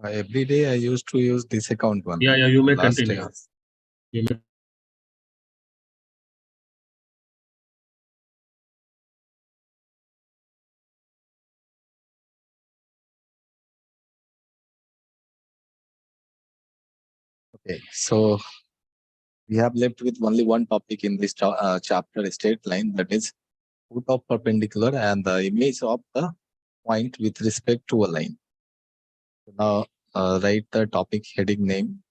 Every day I used to use this account one. Yeah, you may last continue. year. You may. Okay, so we have left with only one topic in this chapter, straight line, that is foot of perpendicular and the image of the point with respect to a line. So now write the topic heading name.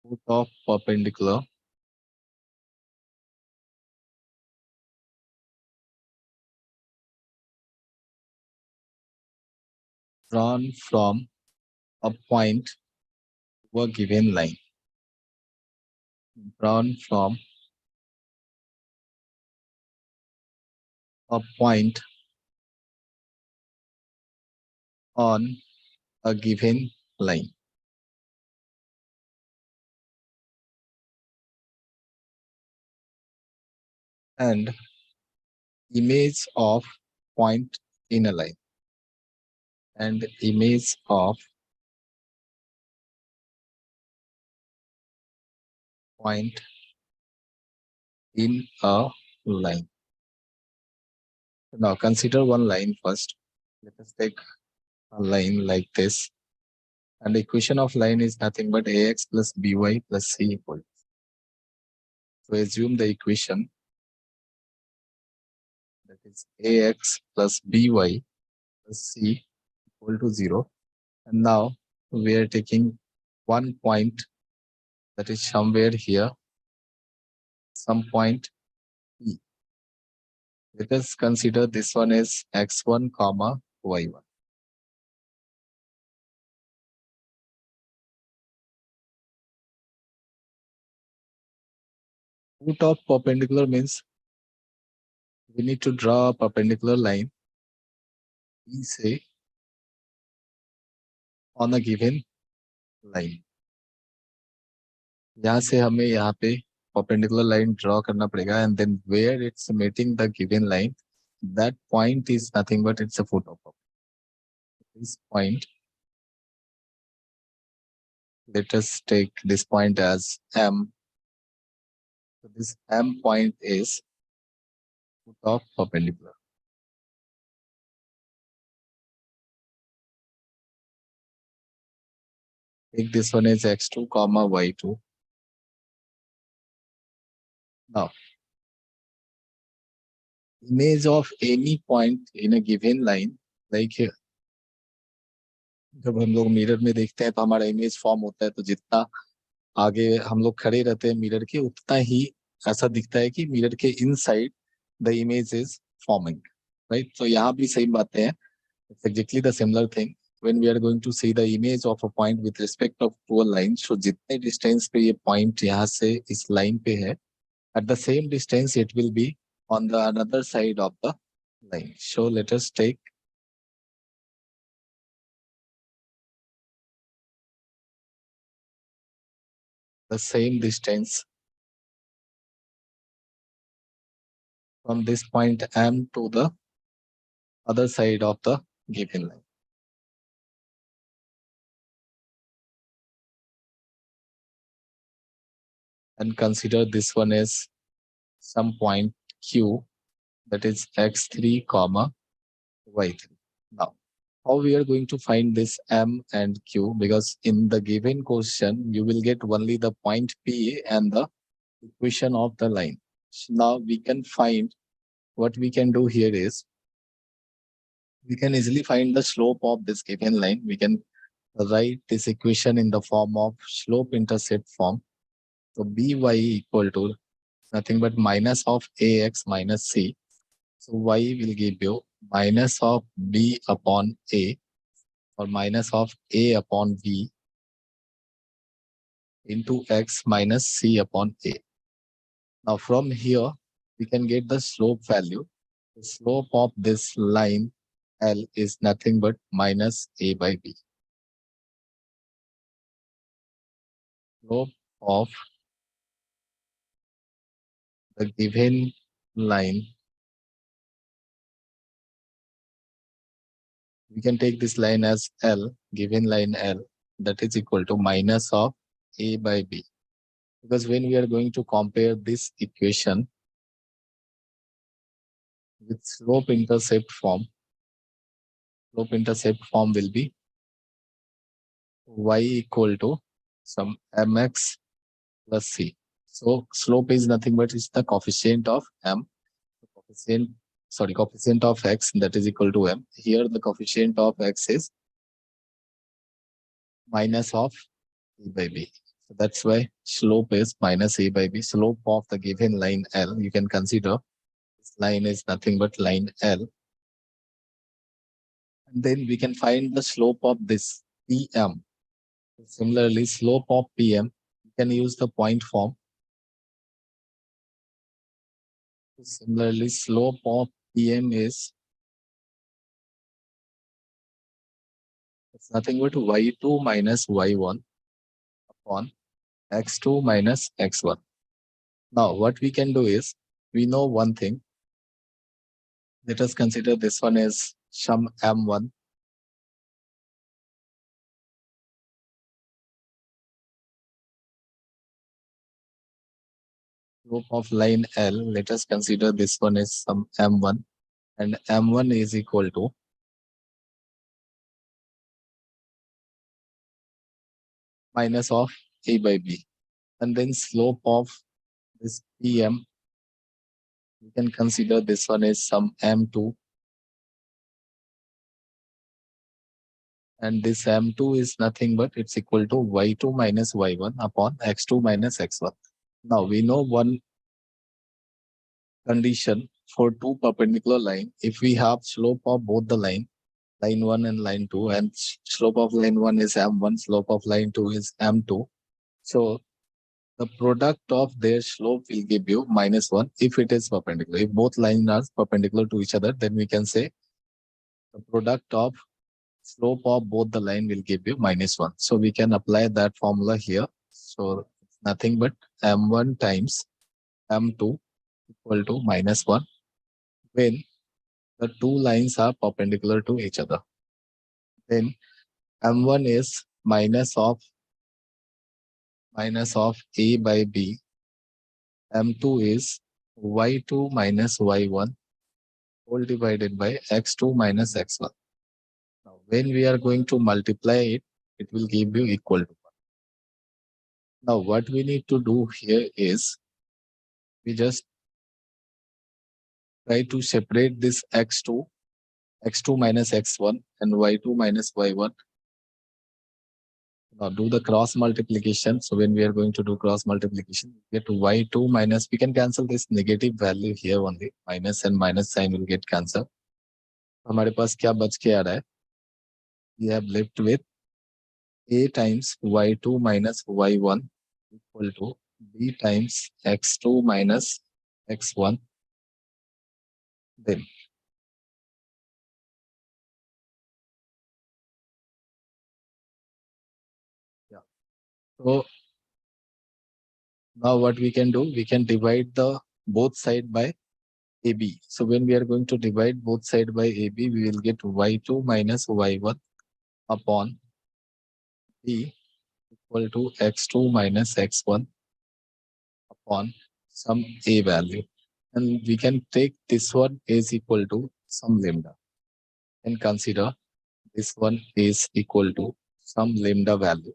Foot of perpendicular drawn from a point to a given line. Drawn from a point on a given line. And image of point in a line. And image of point in a line. Now consider one line first. Let us take a line like this. And the equation of line is nothing but ax plus by plus c equal. So assume the equation that is ax plus by plus c equal to 0. And now we are taking one point that is somewhere here, some point P. Let us consider this one as x1 comma y1. Foot of perpendicular means we need to draw a perpendicular line, we say, on a given line. यहाँ से हमें यहाँ पे perpendicular line draw करना पड़ेगा, and then where it's meeting the given line, that point is nothing but it's a foot of perpendicular. This point, let us take this point as M. So this M point is foot of perpendicular. Take this one as x2 comma y2. Now, image of any point in a given line, like here. जब हम लोग mirror में देखते हैं तो हमारा image form होता है, तो जितना आगे हम लोग खड़े रहते हैं मिरर के, उतना ही ऐसा दिखता है कि मिरर के inside the image is forming, right? तो यहाँ भी सेम बातें हैं. It's exactly the similar thing when we are going to see the image of a point with respect of to a line. So जितने distance पे ये point यहाँ से इस लाइन पे है, at the same distance it will be on the another side of the line. So let us take the same distance from this point M to the other side of the given line. And consider this one as some point Q, that is x3 comma y3. Now, how we are going to find this M and Q? Because in the given question, you will get only the point P and the equation of the line. So now we can find, what we can do here is, we can easily find the slope of this given line. We can write this equation in the form of slope-intercept form. So by equal to nothing but minus of ax minus c. So y will give you minus of b upon a, or minus of a upon b into x minus c upon a. Now from here, we can get the slope value. The slope of this line L is nothing but minus A by B. Slope of the given line, we can take this line as L, given line L, that is equal to minus of A by B. Because when we are going to compare this equation with slope-intercept form will be y equal to some mx plus c. So slope is nothing but it's the coefficient of m, coefficient of x, that is equal to m. Here the coefficient of x is minus of a by b. So that's why slope is minus a by b. Slope of the given line L, you can consider this line is nothing but line L. And then we can find the slope of this PM. Similarly, slope of PM, you can use the point form. Similarly, slope of PM is it's nothing but y2 minus y1 upon x2 minus x1. Now, what we can do is, we know one thing. Let us consider this one as some m1. Slope of line L, let us consider this one as some m1. And m1 is equal to minus of a by b. And then slope of this PM, you can consider this one as some m2. And this m2 is nothing but it's equal to y2 minus y1 upon x2 minus x1. Now we know one condition for two perpendicular line. If we have slope of both the line 1 and line 2, and slope of line 1 is m1, slope of line 2 is m2. So the product of their slope will give you minus 1 if it is perpendicular. If both lines are perpendicular to each other, then we can say the product of slope of both the line will give you minus 1. So we can apply that formula here. So it's nothing but m1 times m2 equal to minus 1 when the two lines are perpendicular to each other. Then m1 is minus of a by b. m2 is y2 minus y1 whole divided by x2 minus x1. Now, when we are going to multiply it, it will give you equal to 1. Now, what we need to do here is we just try to separate this x2 minus x1 and y2 minus y1. Now do the cross multiplication. So when we are going to do cross multiplication, we get y2 minus, we can cancel this negative value here only. Minus and minus sign will get cancelled. हमारे पास क्या बच के आ रहा है? We have left with a times y2 minus y1 equal to b times x2 minus x1. Then so now what we can do, we can divide the both side by AB. So when we are going to divide both side by AB, we will get y2 minus y1 upon b equal to x2 minus x1 upon some a value. And we can take this one is equal to some lambda and consider this one is equal to some lambda value.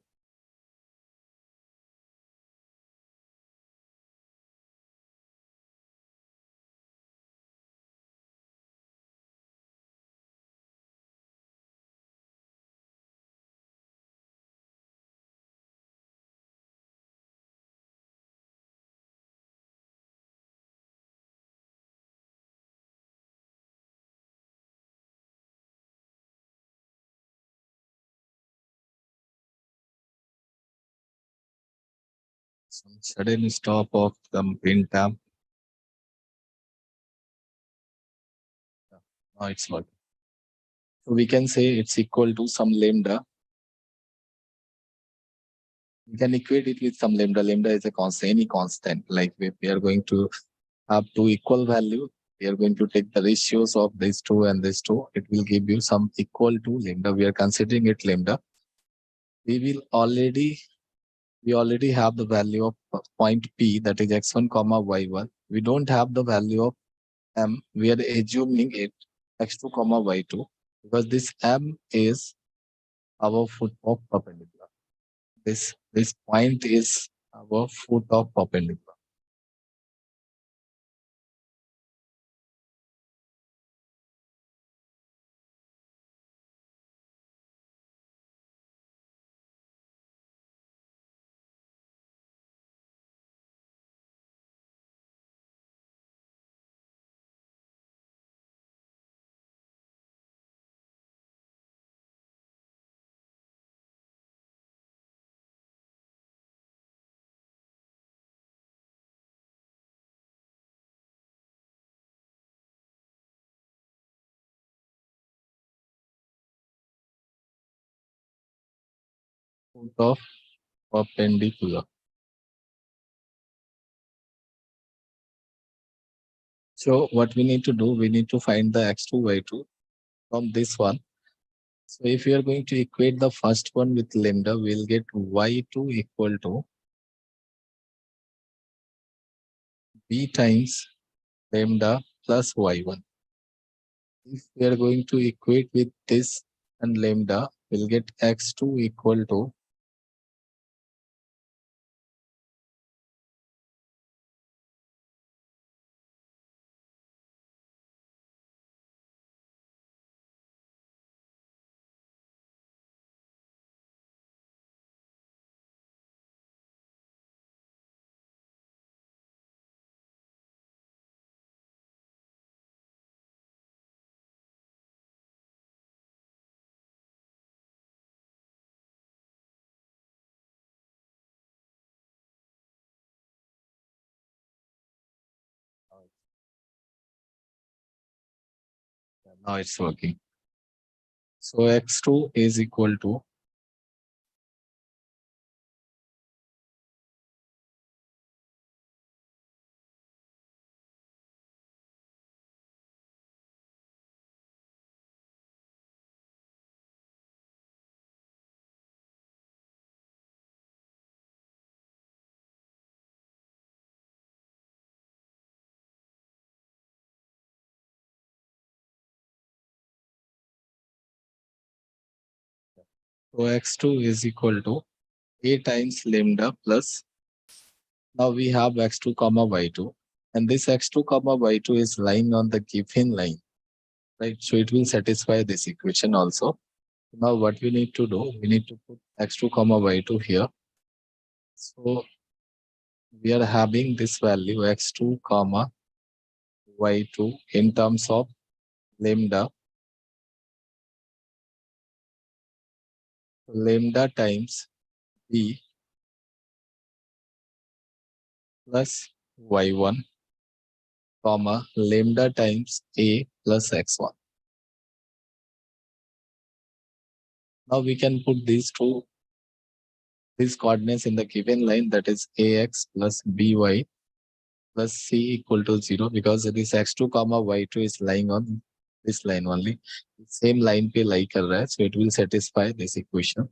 Some sudden stop of some pin term. Now it's working. So we can say it's equal to some lambda. We can equate it with some lambda. Lambda is a constant, any constant. Like if we are going to have two equal value, we are going to take the ratios of these two and this two. It will give you some equal to lambda. We are considering it lambda. We already have the value of point P, that is x1 comma y1. We don't have the value of M. We are assuming it x2 comma y2 because this M is our foot of perpendicular. This point is our foot of perpendicular. Foot of perpendicular. So what we need to do, we need to find the x2, y2 from this one. So if we are going to equate the first one with lambda, we'll get y2 equal to b times lambda plus y1. If we are going to equate with this and lambda, we'll get x2 equal to now it's working. So x2 is equal to x2 is equal to a times lambda plus. Now we have x2 comma y2, and this x2 comma y2 is lying on the given line, right? So it will satisfy this equation also. Now what we need to do, we need to put x2 comma y2 here. So we are having this value x2 comma y2 in terms of lambda times b plus y1 comma lambda times a plus x1. Now we can put these coordinates in the given line, that is ax plus by plus c equal to 0, because this x2 comma y2 is lying on this line only. Same line pe lie kar raha hai, so it will satisfy this equation.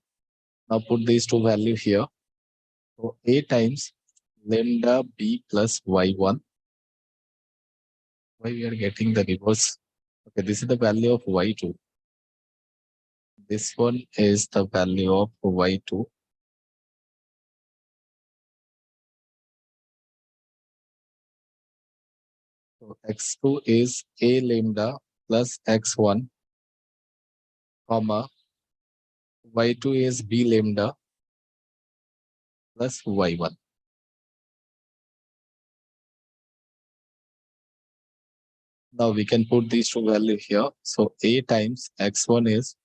Now put these two values here. So a times lambda b plus y1. Why we are getting the reverse? Okay, this is the value of y2. This one is the value of y2. So x2 is a lambda plus x1, comma y2 is b lambda plus y1. Now we can put these two values here. So a times x1 is,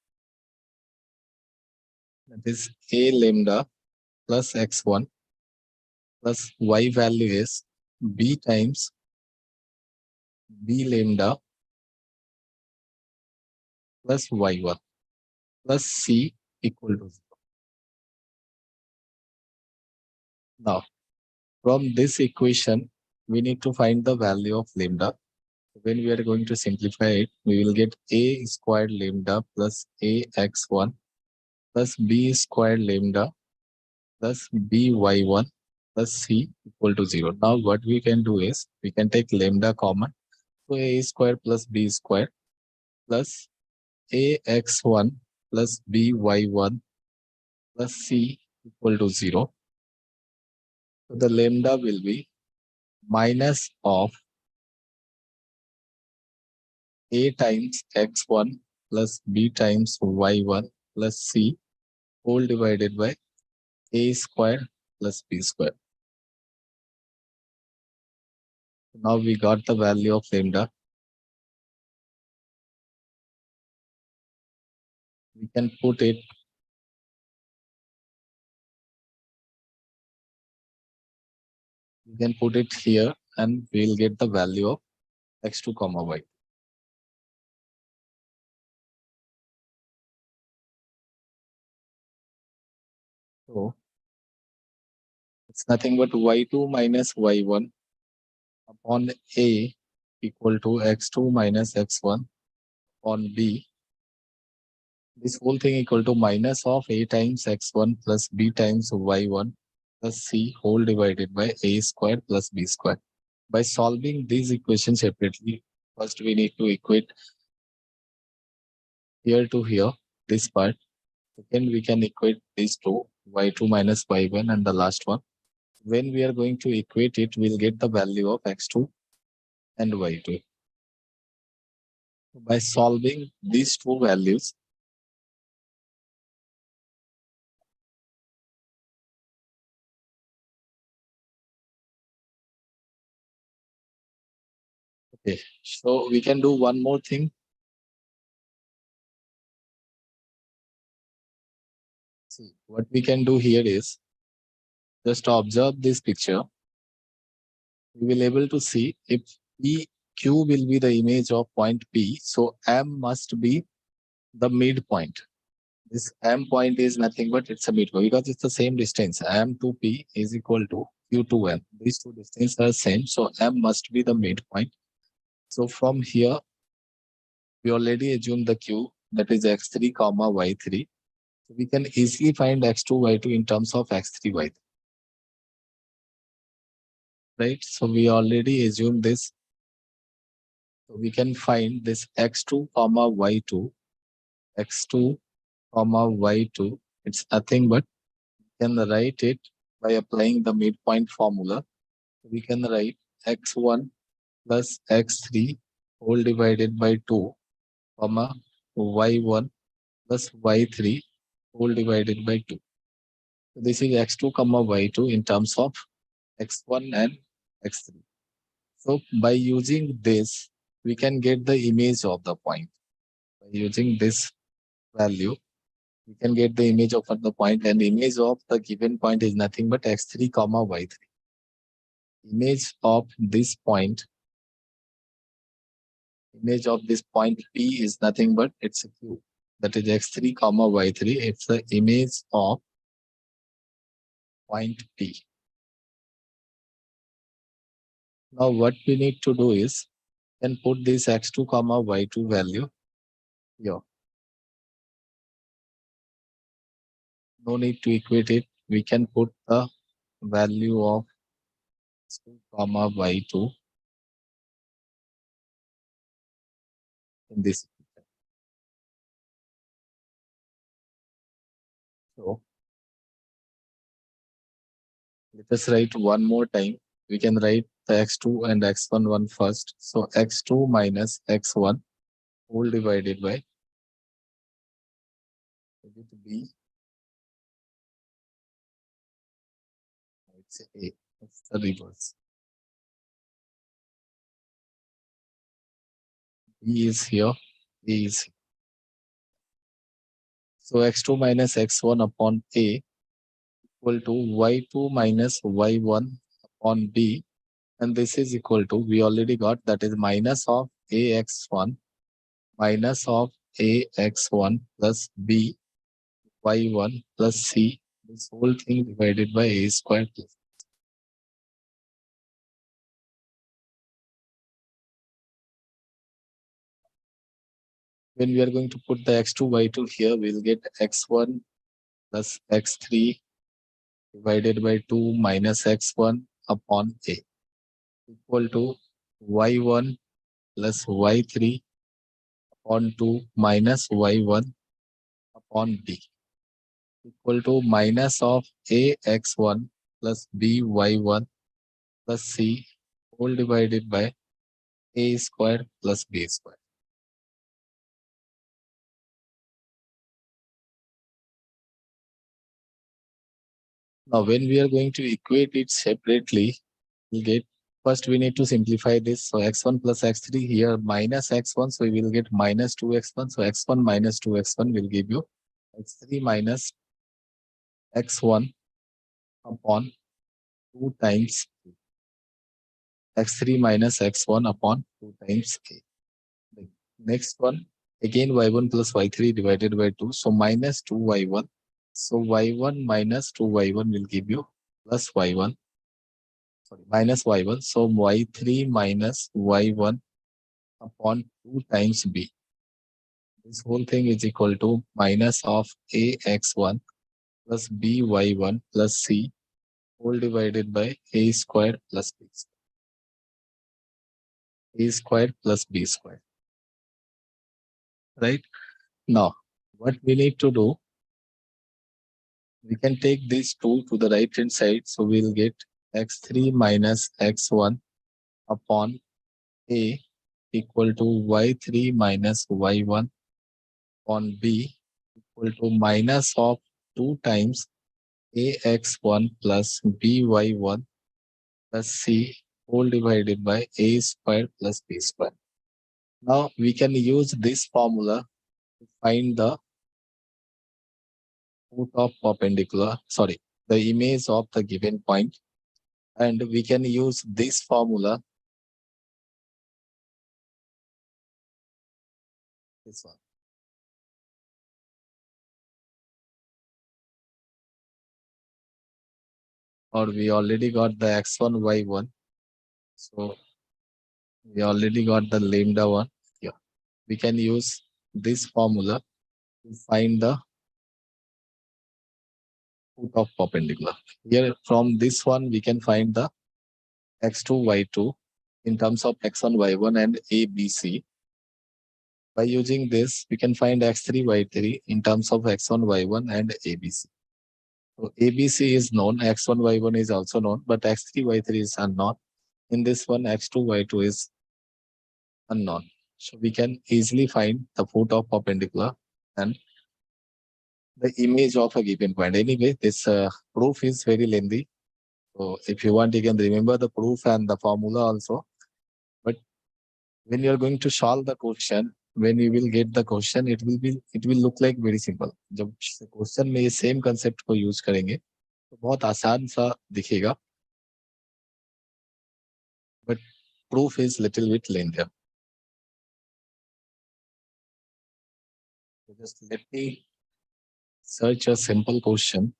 that is a lambda plus x1 plus y value is b times b lambda plus y1 plus c equal to 0. Now, from this equation, we need to find the value of lambda. When we are going to simplify it, we will get a squared lambda plus ax1 plus b squared lambda plus by1 plus c equal to 0. Now what we can do is, we can take lambda common. So a square plus b square plus ax1 plus by1 plus c equal to 0. So the lambda will be minus of a times x1 plus b times y1 plus c whole divided by a square plus b square. Now we got the value of lambda. We can put it here and we'll get the value of x2 comma y. So it's nothing but y2 minus y1 upon a equal to x2 minus x1 upon b. This whole thing equal to minus of a times x1 plus b times y1 plus c whole divided by a square plus b square. By solving these equations separately, first we need to equate here to here, this part. Second, we can equate these two, y2 minus y1 and the last one. When we are going to equate it, we'll get the value of x2 and y2. By solving these two values, okay, so we can do one more thing. See, what we can do here is just observe this picture. We will able to see if Q will be the image of point P, so M must be the midpoint. This M point is nothing but it's a midpoint because it's the same distance. M to P is equal to Q to M. These two distances are same, so M must be the midpoint. So from here, we already assume the Q, that is x3 comma y3. So we can easily find x2 y2 in terms of x3 y3. Right? So we already assume this. So we can find this x2 comma y2, x2 comma y2. It's nothing but we can write it by applying the midpoint formula. We can write x1 plus x3 whole divided by 2 comma y1 plus y3 whole divided by 2. So this is x2 comma y2 in terms of x1 and x3. So by using this, we can get the image of the point. By using this value, we can get the image of the point, and image of the given point is nothing but x3 comma y3. Image of this point P is nothing but it's a Q. That is x3 comma y3. It's the image of point P. Now what we need to do is then put this x2 comma y2 value here. No need to equate it. We can put the value of x2 comma y2 in this. So let us write one more time. We can write the x2 and x1 one first. So x2 minus x1 whole divided by b. It's a. It's the reverse. B is here. A is here. So x2 minus x1 upon a equal to y2 minus y1 upon b. And this is equal to, we already got, that is minus of ax1 minus of ax1 plus b y1 plus c, this whole thing divided by a square plus. When we are going to put the x2, y2 here, we'll get x1 plus x3 divided by 2 minus x1 upon a equal to y1 plus y3 upon 2 minus y1 upon b equal to minus of ax1 plus by1 plus c whole divided by a square plus b square. Now, when we are going to equate it separately, we'll get, first we need to simplify this. So x1 plus x3 here minus x1. So we will get minus 2x1. So x1 minus 2x1 will give you x3 minus x1 upon 2 times x3 minus x1 upon 2 times a. The next one, again y1 plus y3 divided by 2. So minus 2y1. So y1 minus 2y1 will give you plus y1. Sorry, minus y1. So y3 minus y1 upon 2 times b. This whole thing is equal to minus of ax1 plus by1 plus c whole divided by a square plus b square. A square plus b square. Right? Now, what we need to do, we can take these two to the right hand side. So we'll get x3 minus x1 upon a equal to y3 minus y1 upon b equal to minus of 2 times ax1 plus by1 plus c whole divided by a square plus b square. Now we can use this formula to find the foot of perpendicular, sorry, the image of the given point, and we can use this formula, this one. Or we already got the x1, y1. So we already got the lambda one. Yeah. We can use this formula to find the foot of perpendicular. Here from this one, we can find the x2, y2 in terms of x1, y1 and a, b, c. By using this, we can find x3, y3 in terms of x1, y1 and a, b, c. So a, b, c is known, x1, y1 is also known, but x3, y3 is unknown. In this one, x2, y2 is unknown. So we can easily find the foot of perpendicular and the image of a given point. Anyway, this proof is very lengthy. So if you want, you can remember the proof and the formula also. But when you are going to solve the question, when you will get the question, it will look like very simple. जब question में ये same concept को use करेंगे, तो बहुत आसान सा दिखेगा. But proof is little bit lengthier. So just let me search a simple question.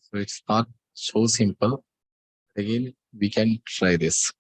So it's not so simple. Again, we can try this.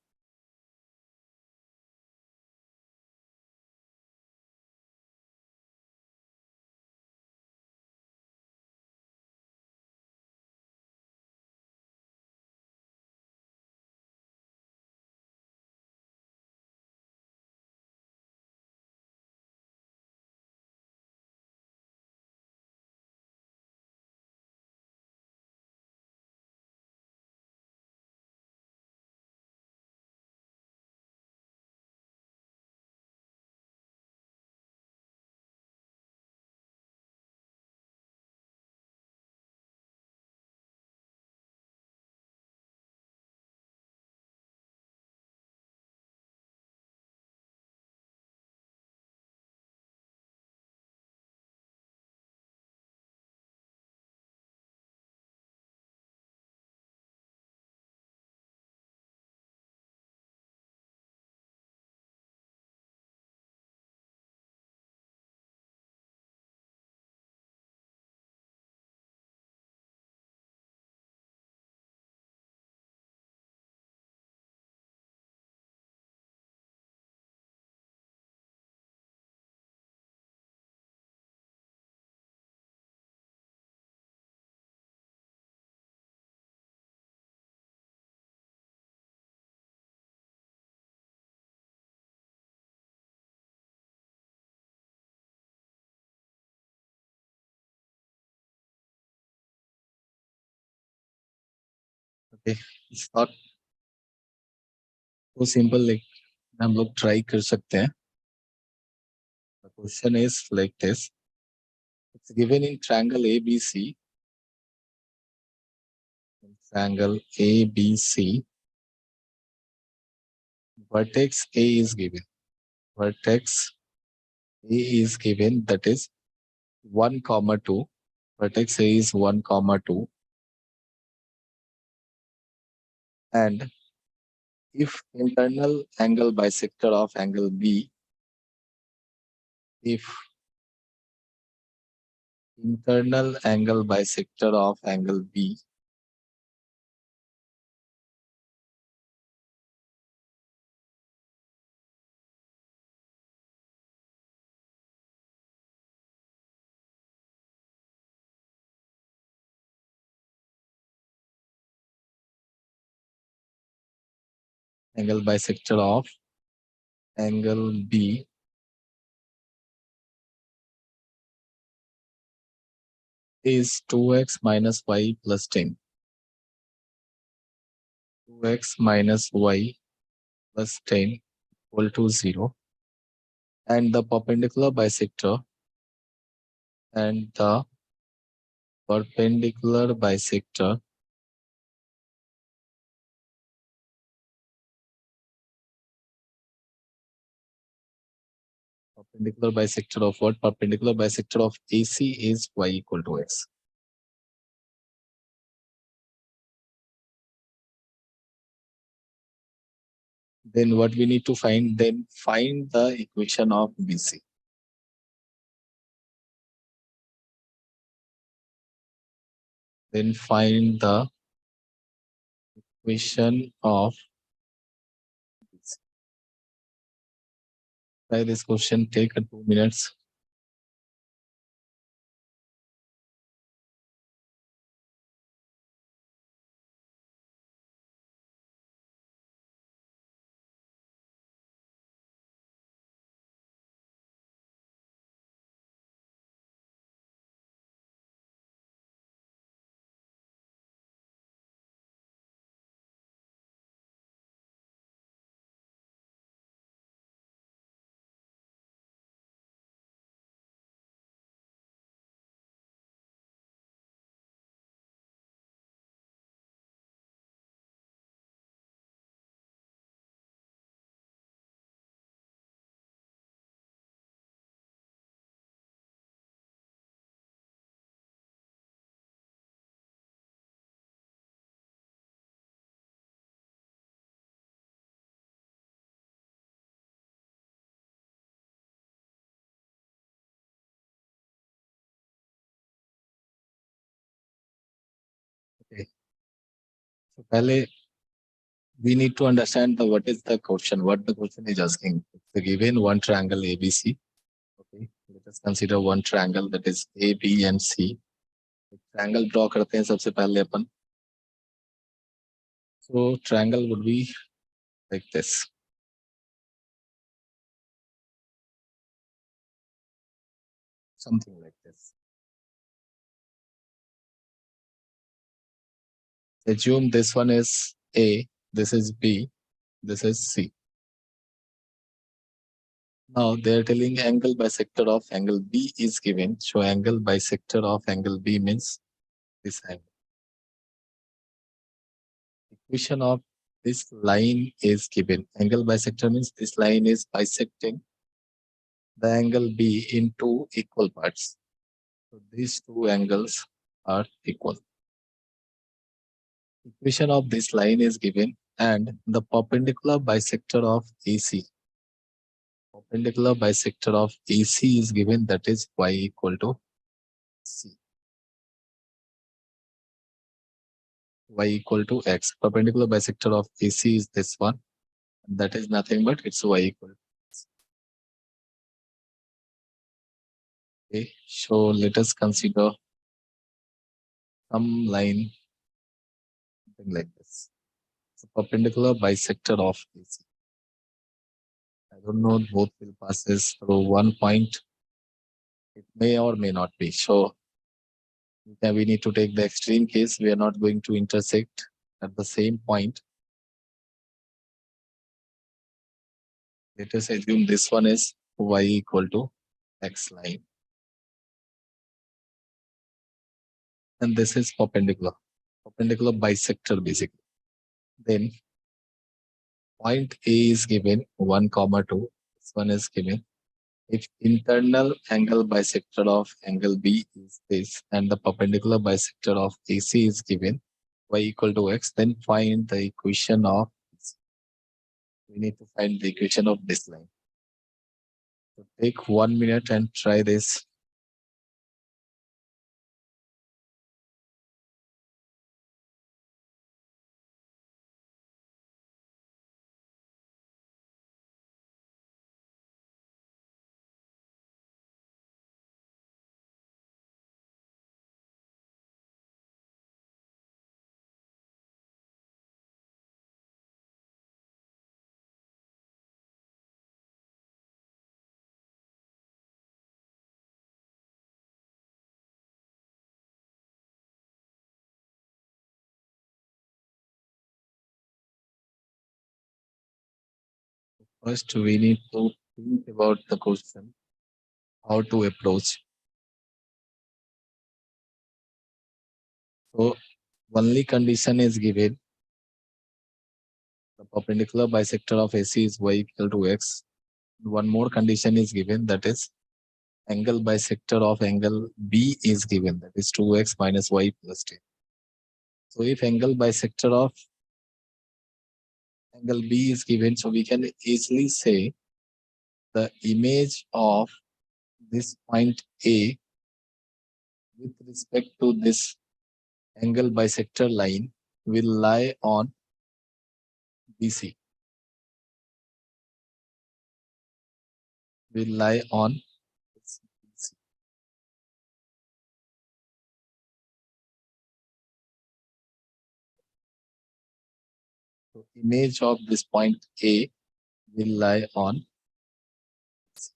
Okay, it's not so simple. Like हम लोग try कर सकते हैं. The question is like this. It's given in triangle ABC. Triangle ABC. Vertex A is given. Vertex A is given, that is 1, 2. Vertex A is 1, 2. And if internal angle bisector of angle B, if internal angle bisector of angle B angle bisector of angle B is 2x minus y plus 10. 2x minus y plus 10 equal to 0. And the perpendicular bisector perpendicular bisector perpendicular bisector of what? Perpendicular bisector of AC is y equal to x. Then what we need to find? Then find the equation of BC. Then find the equation of BC. Try this question, take 2 minutes. Okay. So पहले we need to understand what is the question, what the question is asking. So given one triangle ABC. Okay, let us consider one triangle, that is A, B, and C. Triangle draw करते हैं सबसे पहले अपन. So triangle would be like this. Something like this. Assume this one is A, this is B, this is C. Now they are telling angle bisector of angle B is given. So angle bisector of angle B means this angle. Equation of this line is given. Angle bisector means this line is bisecting the angle B into equal parts. So these two angles are equal. Equation of this line is given, and the perpendicular bisector of AC. Perpendicular bisector of AC is given, that is y equal to C. Y equal to x. Perpendicular bisector of AC is this one. That is nothing but it's y equal to x. Okay, so let us consider some line, something like this. So perpendicular bisector of AC. I don't know, both will passes through one point. It may or may not be. So we need to take the extreme case. We are not going to intersect. at the same point. Let us assume this one is y equal to x line. And this is perpendicular bisector basically. Then point A is given 1, 2. This one is given. If internal angle bisector of angle B is this and the perpendicular bisector of AC is given y equal to x, then find the equation of this. We need to find the equation of this line. So take 1 minute and try this. First, we need to think about the question, how to approach. So, only condition is given. The perpendicular bisector of AC is y equal to x. One more condition is given, that is angle bisector of angle B is given, that is 2x minus y plus 10. So if angle bisector of angle B is given, so we can easily say the image of this point A with respect to this angle bisector line will lie on BC. Will lie on BC. So image of this point A will lie on BC.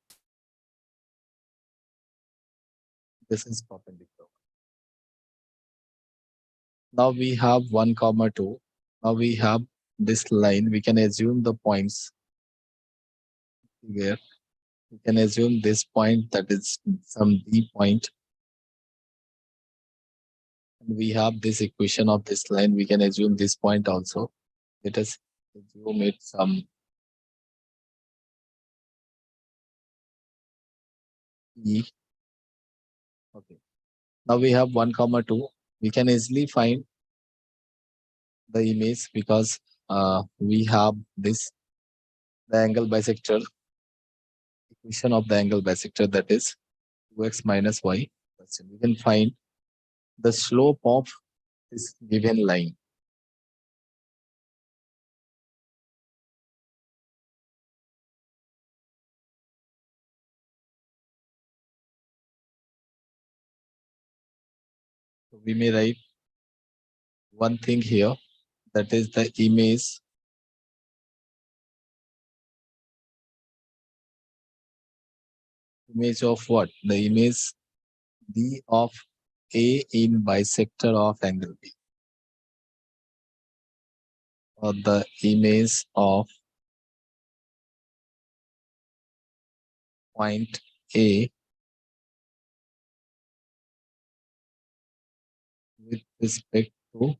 This is perpendicular. Now we have 1, 2. Now we have this line. We can assume the points here. We can assume this point, that is some D point. And we have this equation of this line. We can assume this point also. Let us assume it some E. Okay. Now we have 1, 2. We can easily find the image because we have this, the angle bisector, equation of the angle bisector, that is 2x minus y. We can find the slope of this given line. So we may write one thing here, that is the image of what? The image D of A in bisector of angle B, or the image of point A with respect to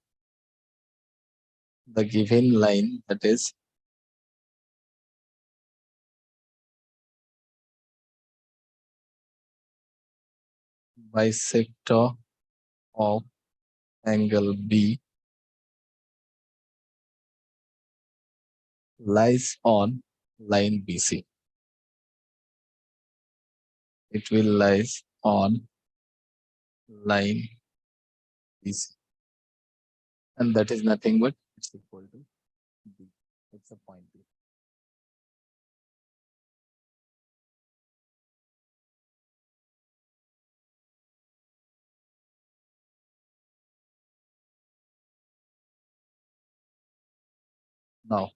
the given line, that is bisector of angle B lies on line BC. It will lies on line BC. And that is nothing but it's equal to B. It's a point B. Now,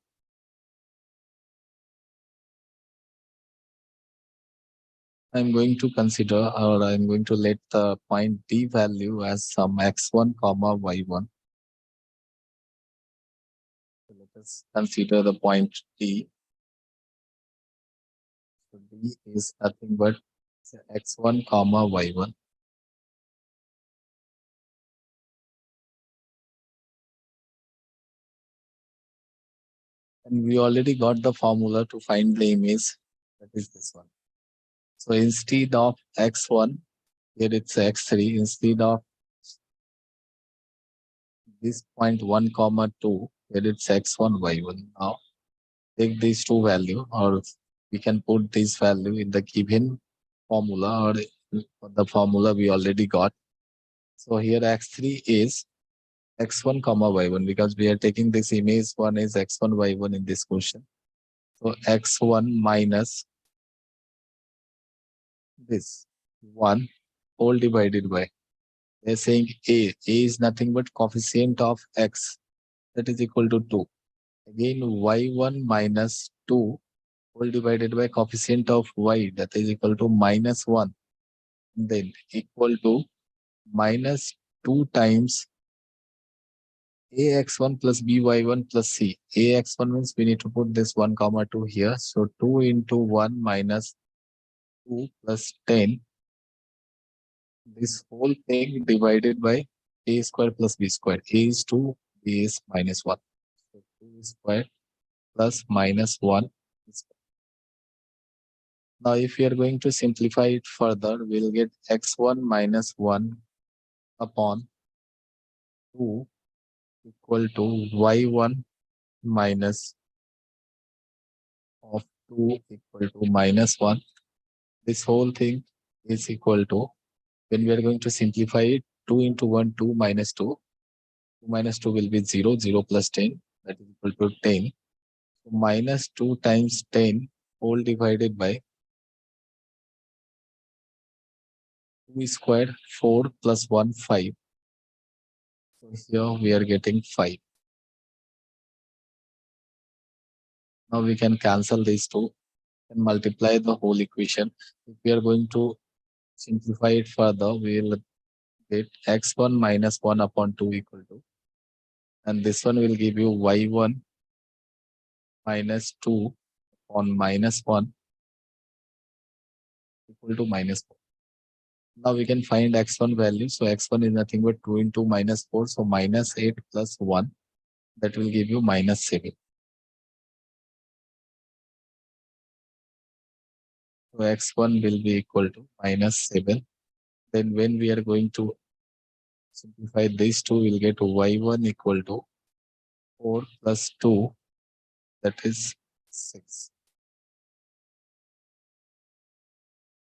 I'm going to consider, or I'm going to let the point D value as some x1, y1. Let us consider the point D. So D is nothing but x1 comma y1. And we already got the formula to find the image. That is this one. So instead of x1, here it's x3. Instead of this point 1 comma 2, here it's x1 y1. Now take these two value, or we can put this value in the given formula or the formula we already got. So here x3 is x1 comma y1, because we are taking this image one is x1 y1 in this question. So x1 minus this 1 whole divided by, they're saying a is nothing but coefficient of x, that is equal to 2. Again y1 minus 2 whole divided by coefficient of y, that is equal to minus 1. Then equal to minus 2 times ax1 plus by1 plus c. Ax1 means we need to put this 1 comma 2 here. So 2 into 1 minus 2 plus 10. This whole thing divided by a square plus b square. A is 2, b is minus 1. So 2 square plus minus 1. Now if we are going to simplify it further, we'll get x1 minus 1 upon 2 equal to y1 minus of 2 equal to minus 1. This whole thing is equal to, when we are going to simplify it, 2 into 1, 2 minus 2. 2 minus 2 will be 0, 0 plus 10, that is equal to 10. So minus 2 times 10 whole divided by 2 squared, 4 plus 1, 5. So here we are getting 5. Now we can cancel these two and multiply the whole equation. If we are going to simplify it further, we will get x1 minus 1 upon 2 equal to, and this one will give you y1 minus 2 on minus 1 equal to minus 4. Now we can find x1 value. So x1 is nothing but 2 into minus 4. So minus 8 plus 1, that will give you minus 7. So x1 will be equal to minus 7. Then when we are going to simplify these two, we'll get y1 equal to 4 plus 2, that is 6.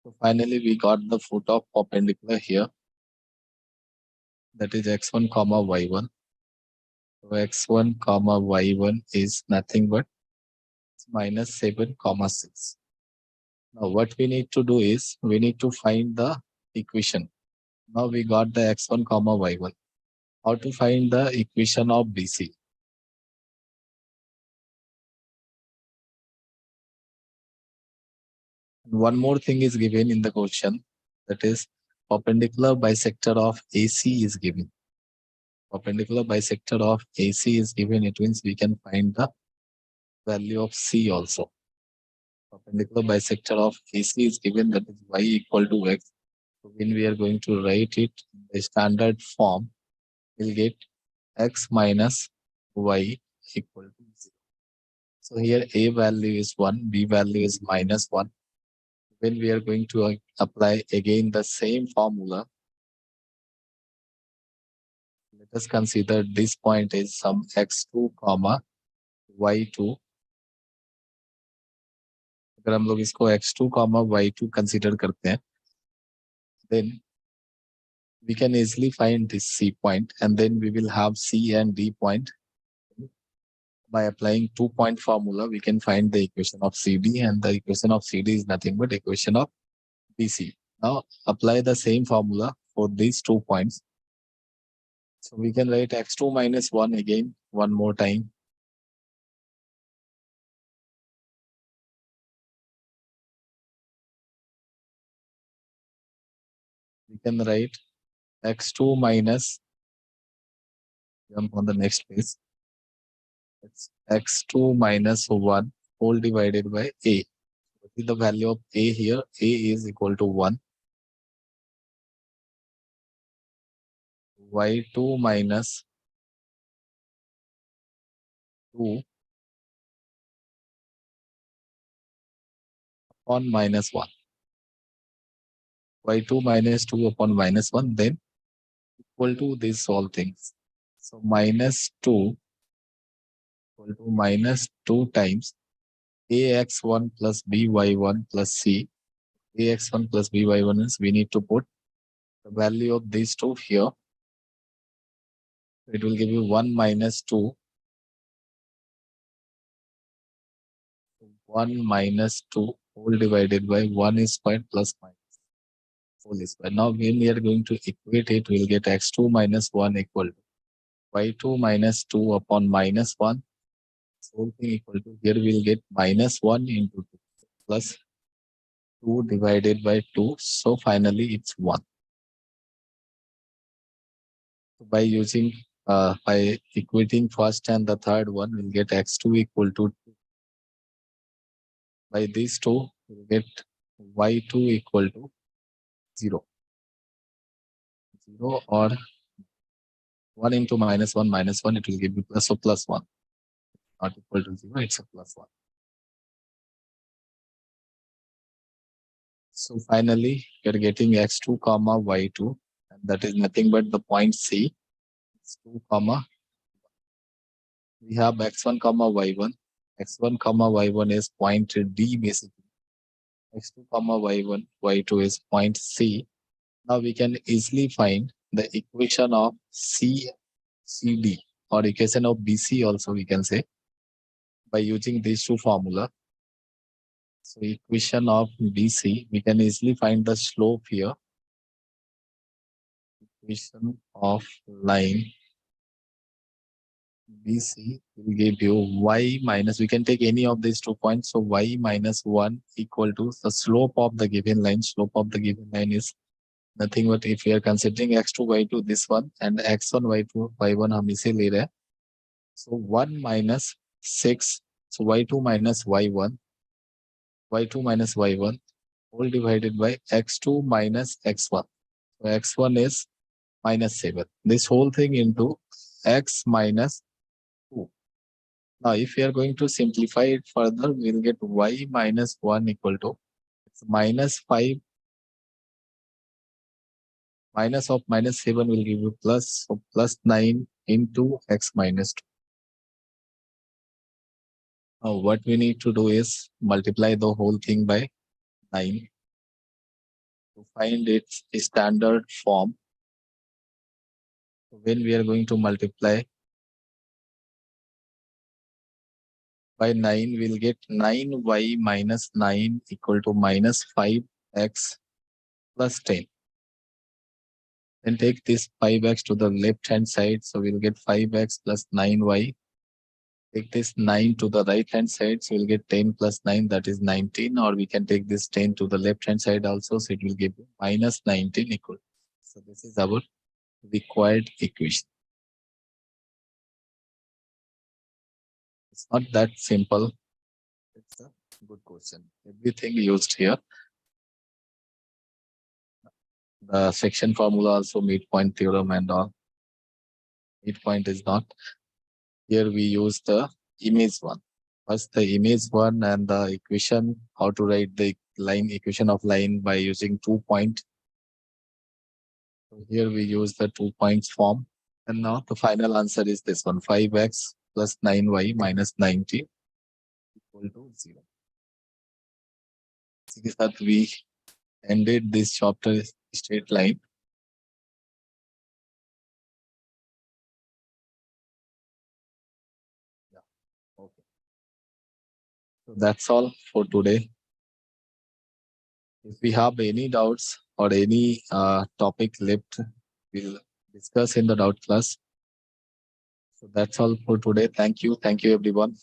So finally we got the foot of perpendicular here, that is x1 comma y1. So x1 comma y1 is nothing but minus 7 comma 6. Now what we need to do is we need to find the equation. Now we got the x1 comma y1. How to find the equation of BC? One more thing is given in the question, that is perpendicular bisector of AC is given. Perpendicular bisector of AC is given, it means we can find the value of C also. Perpendicular bisector of AC is given, that is y equal to x. So when we are going to write it in the standard form, we'll get x minus y equal to 0. So here A value is 1, B value is minus 1. When we are going to apply again the same formula, let us consider this point is some x2 comma y2. अगर हम लोग इसको x2 comma y2 consider करते हैं, then we can easily find this C point, and then we will have C and D point. By applying 2-point formula, we can find the equation of CD, and the equation of CD is nothing but equation of BC. Now apply the same formula for these 2 points. So we can write x2 minus 1 again, one more time. We can write x2 minus, jump on the next page. x2 minus 1 whole divided by a. What is the value of a here? A is equal to 1. y2 minus 2 upon minus 1. y2 minus 2 upon minus 1, then equal to these all things. So minus 2 equal to minus 2 times ax1 plus by1 plus c. ax1 plus by1 is we need to put the value of these two here. It will give you 1 minus 2. 1 minus 2 whole divided by 1 squared plus minus whole squared. Now when we are going to equate it, we'll get x2 minus 1 equal to y2 minus 2 upon minus 1. This whole thing equal to, here we'll get minus 1 into 2 plus 2 divided by 2. So finally it's 1. So by using, by equating first and the third one, we'll get x2 equal to 2. By these two, we'll get y2 equal to 0. 0 or 1 into minus 1, it will give you plus, so plus 1. Not equal to 0, it's a plus 1. So finally, you're getting x2 comma y2, and that is nothing but the point C. It's 2 comma. We have x1 comma y1. x1 comma y1 is point D basically. x2 comma y1, y2 is point C. Now we can easily find the equation of CD or equation of BC also we can say by using these two formula. So equation of BC, we can easily find the slope here. Equation of line BC will give you y minus, we can take any of these 2 points. So y minus 1 equal to the slope of the given line. Slope of the given line is nothing but, if we are considering x2, y2, this one, and x1, y2, y1 हम इसे ले रहे हैं. So 1 minus 6. So y2 minus y1. y2 minus y1 whole divided by x2 minus x1. So x1 is minus 7. This whole thing into x minus 2. Now, if we are going to simplify it further, we'll get y minus 1 equal to minus 5. Minus of minus 7 will give you plus, so plus 9 into x minus 2. Now, what we need to do is multiply the whole thing by 9 to find its standard form. When we are going to multiply by 9, we'll get 9y minus 9 equal to minus 5x plus 10. Then take this 5x to the left hand side. So we'll get 5x plus 9y. Take this 9 to the right hand side. So we'll get 10 plus 9, that is 19. Or we can take this 10 to the left hand side also. So it will give you minus 19 equal. So this is our required equation. It's not that simple. It's a good question. Everything used here. The section formula also, midpoint theorem and all. Midpoint is not. Here we use the image one. First the image one and the equation, how to write the line, equation of line by using 2 point. So here we use the 2 points form. And now the final answer is this one, 5x plus 9y minus 90 equal to 0. This is that we ended this chapter straight line. Yeah. Okay. So that's all for today. If we have any doubts or any topic left, we'll discuss in the doubt class. So that's all for today. Thank you. Thank you, everyone.